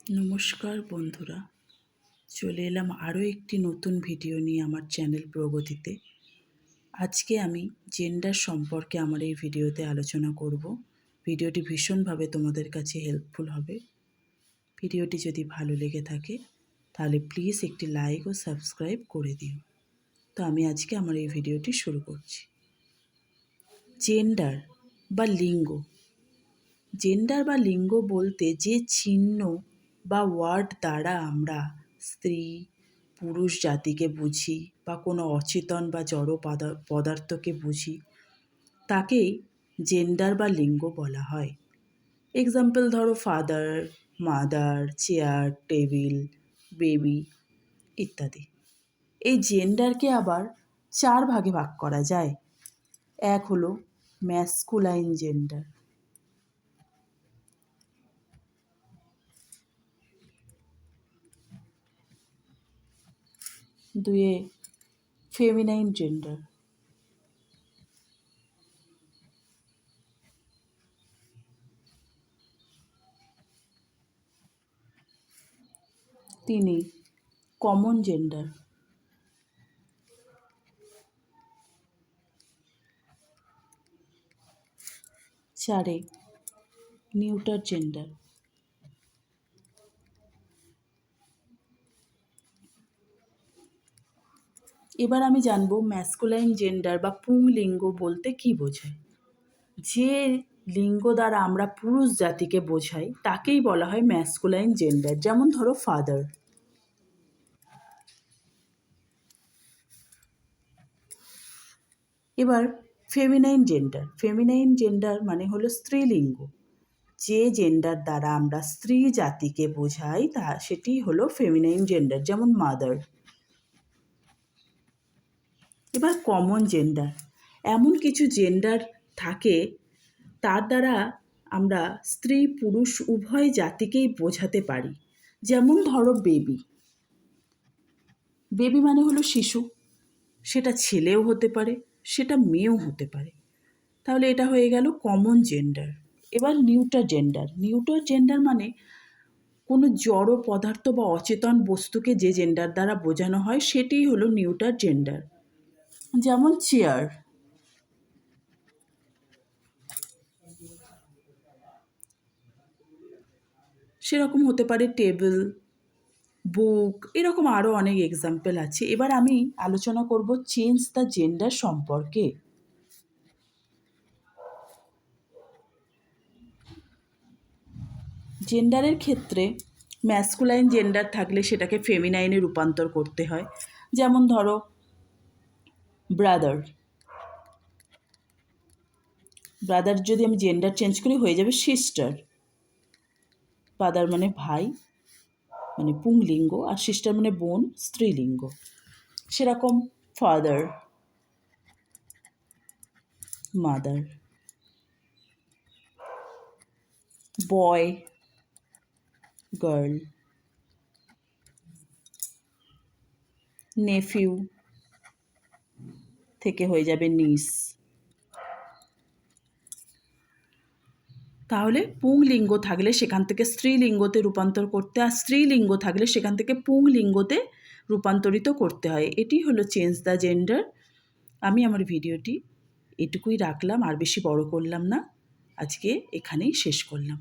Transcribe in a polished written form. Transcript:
নমস্কার বন্ধুরা, চলে এলাম আরও একটি নতুন ভিডিও নিয়ে আমার চ্যানেল প্রগতিতে। আজকে আমি জেন্ডার সম্পর্কে আমার এই ভিডিওতে আলোচনা করব। ভিডিওটি ভীষণভাবে তোমাদের কাছে হেল্পফুল হবে। ভিডিওটি যদি ভালো লেগে থাকে তাহলে প্লিজ একটি লাইক ও সাবস্ক্রাইব করে দিও। তো আমি আজকে আমার এই ভিডিওটি শুরু করছি। জেন্ডার বা লিঙ্গ। জেন্ডার বা লিঙ্গ বলতে যে চিহ্ন বা ওয়ার্ড দ্বারা আমরা স্ত্রী পুরুষ জাতিকে বুঝি বা কোনো অচেতন বা জড় পদার্থকে বুঝি, তাকেই জেন্ডার বা লিঙ্গ বলা হয়। এক্সাম্পল ধরো father, mother, chair, table, baby ইত্যাদি। এই জেন্ডারকে আবার 4 ভাগে ভাগ করা যায়। এক হলো ম্যাসকুলাইন জেন্ডার, দুয়ে ফেমিনাইন জেন্ডার, তিনে কমন জেন্ডার, চারে নিউটার জেন্ডার। এবার আমি জানবো ম্যাসকুলাইন জেন্ডার বা পুংলিঙ্গ বলতে কী বোঝায়। যে লিঙ্গ দ্বারা আমরা পুরুষ জাতিকে বোঝাই তাকেই বলা হয় ম্যাসকুলাইন জেন্ডার। যেমন ধরো ফাদার। এবার ফেমিনাইন জেন্ডার। ফেমিনাইন জেন্ডার মানে হলো স্ত্রীলিঙ্গ। যে জেন্ডার দ্বারা আমরা স্ত্রী জাতিকে বোঝাই সেটি হলো ফেমিনাইন জেন্ডার, যেমন মাদার। এবার কমন জেন্ডার। এমন কিছু জেন্ডার থাকে তার দ্বারা আমরা স্ত্রী পুরুষ উভয় জাতিকেই বোঝাতে পারি। যেমন ধরো বেবি। বেবি মানে হলো শিশু। সেটা ছেলেও হতে পারে, সেটা মেয়েও হতে পারে। তাহলে এটা হয়ে গেল কমন জেন্ডার। এবার নিউটার জেন্ডার। নিউটার জেন্ডার মানে কোনো জড় পদার্থ বা অচেতন বস্তুকে যে জেন্ডার দ্বারা বোঝানো হয় সেটিই হলো নিউটার জেন্ডার। যেমন চেয়ার। সেরকম হতে পারে টেবিল, বুক, এরকম আরও অনেক এক্সাম্পল আছে। এবার আমি আলোচনা করব চেঞ্জ দ্য জেন্ডার সম্পর্কে। জেন্ডারের ক্ষেত্রে ম্যাসকুলাইন জেন্ডার থাকলে সেটাকে ফেমিনাইনে রূপান্তর করতে হয়। যেমন ধরো ব্রাদার। ব্রাদার যদি আমি জেন্ডার চেঞ্জ করি হয়ে যাবে সিস্টার। ব্রাদার মানে ভাই, মানে পুংলিঙ্গ, আর সিস্টার মানে বোন, স্ত্রীলিঙ্গ। সেরকম ফাদার, মাদার, বয়, গার্ল, নেফিউ থেকে হয়ে যাবে নিস। তাহলে পুংলিঙ্গ থাকলে সেখান থেকে স্ত্রীলিঙ্গতে রূপান্তর করতে, আর স্ত্রীলিঙ্গ থাকলে সেখান থেকে পুংলিঙ্গতে রূপান্তরিত করতে হয়। এটি হলো চেঞ্জ দ্য জেন্ডার। আমি আমার ভিডিওটি এটুকুই রাখলাম, আর বেশি বড় করলাম না। আজকে এখানেই শেষ করলাম।